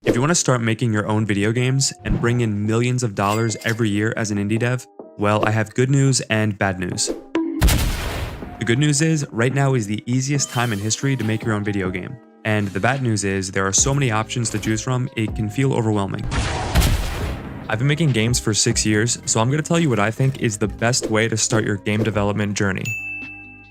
If you want to start making your own video games and bring in millions of dollars every year as an indie dev, well, I have good news and bad news. The good news is, right now is the easiest time in history to make your own video game. And the bad news is, there are so many options to choose from, it can feel overwhelming. I've been making games for 6 years, so I'm going to tell you what I think is the best way to start your game development journey.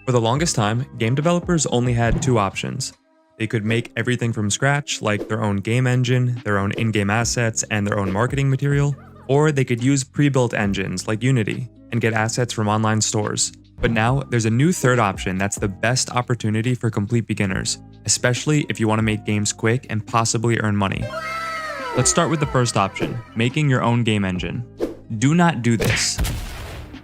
For the longest time, game developers only had two options. They could make everything from scratch, like their own game engine, their own in-game assets, and their own marketing material, or they could use pre-built engines like Unity and get assets from online stores. But now, there's a new third option that's the best opportunity for complete beginners, especially if you want to make games quick and possibly earn money. Let's start with the first option, making your own game engine. Do not do this.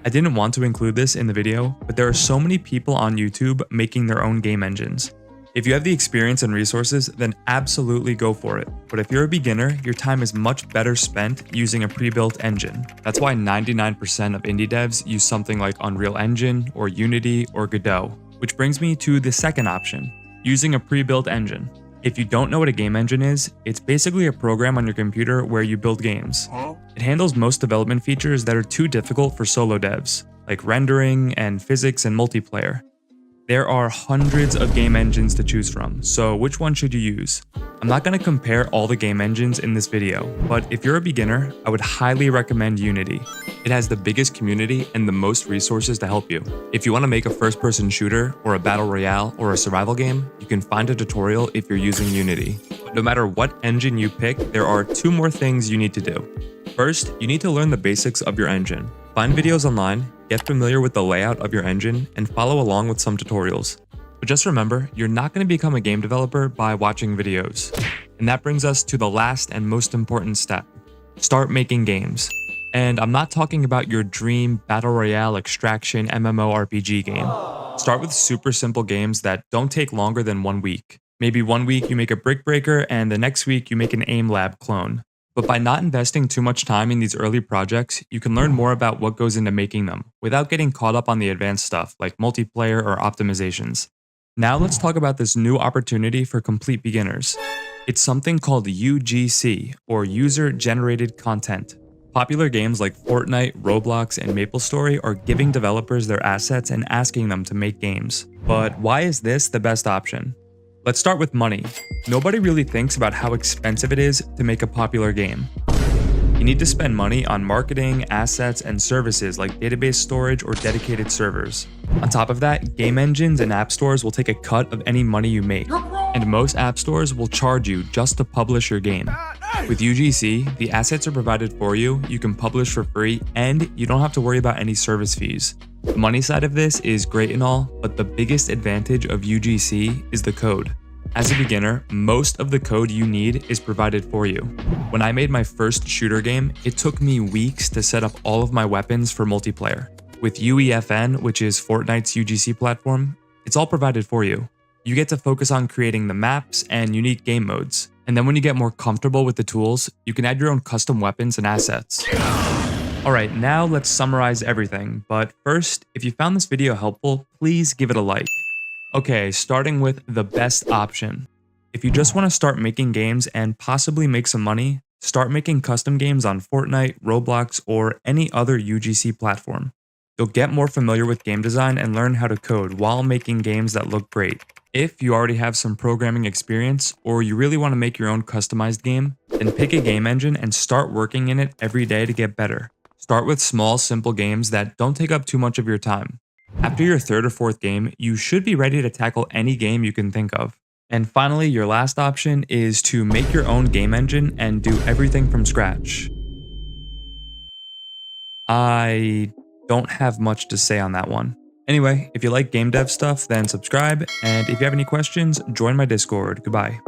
I didn't want to include this in the video, but there are so many people on YouTube making their own game engines. If you have the experience and resources, then absolutely go for it. But if you're a beginner, your time is much better spent using a pre-built engine. That's why 99% of indie devs use something like Unreal Engine or Unity or Godot. Which brings me to the second option, using a pre-built engine. If you don't know what a game engine is, it's basically a program on your computer where you build games. It handles most development features that are too difficult for solo devs, like rendering and physics and multiplayer. There are hundreds of game engines to choose from, so which one should you use? I'm not going to compare all the game engines in this video, but if you're a beginner, I would highly recommend Unity. It has the biggest community and the most resources to help you. If you want to make a first-person shooter, or a battle royale, or a survival game, you can find a tutorial if you're using Unity. But no matter what engine you pick, there are two more things you need to do. First, you need to learn the basics of your engine. Find videos online, get familiar with the layout of your engine, and follow along with some tutorials. But just remember, you're not going to become a game developer by watching videos. And that brings us to the last and most important step. Start making games. And I'm not talking about your dream battle royale extraction MMORPG game. Start with super simple games that don't take longer than 1 week. Maybe 1 week you make a brick breaker and the next week you make an aim lab clone. But by not investing too much time in these early projects, you can learn more about what goes into making them, without getting caught up on the advanced stuff like multiplayer or optimizations. Now let's talk about this new opportunity for complete beginners. It's something called UGC, or User Generated Content. Popular games like Fortnite, Roblox, and MapleStory are giving developers their assets and asking them to make games. But why is this the best option? Let's start with money. Nobody really thinks about how expensive it is to make a popular game. You need to spend money on marketing, assets, and services like database storage or dedicated servers. On top of that, game engines and app stores will take a cut of any money you make, and most app stores will charge you just to publish your game. With UGC, the assets are provided for you, you can publish for free, and you don't have to worry about any service fees. The money side of this is great and all, but the biggest advantage of UGC is the code. As a beginner, most of the code you need is provided for you. When I made my first shooter game, it took me weeks to set up all of my weapons for multiplayer. With UEFN, which is Fortnite's UGC platform, it's all provided for you. You get to focus on creating the maps and unique game modes. And then when you get more comfortable with the tools, you can add your own custom weapons and assets. Alright, now let's summarize everything, but first, if you found this video helpful, please give it a like. Okay, starting with the best option. If you just want to start making games and possibly make some money, start making custom games on Fortnite, Roblox, or any other UGC platform. You'll get more familiar with game design and learn how to code while making games that look great. If you already have some programming experience, or you really want to make your own customized game, then pick a game engine and start working in it every day to get better. Start with small, simple games that don't take up too much of your time. After your third or fourth game, you should be ready to tackle any game you can think of. And finally, your last option is to make your own game engine and do everything from scratch. I don't have much to say on that one. Anyway, if you like game dev stuff, then subscribe, and if you have any questions, join my Discord. Goodbye.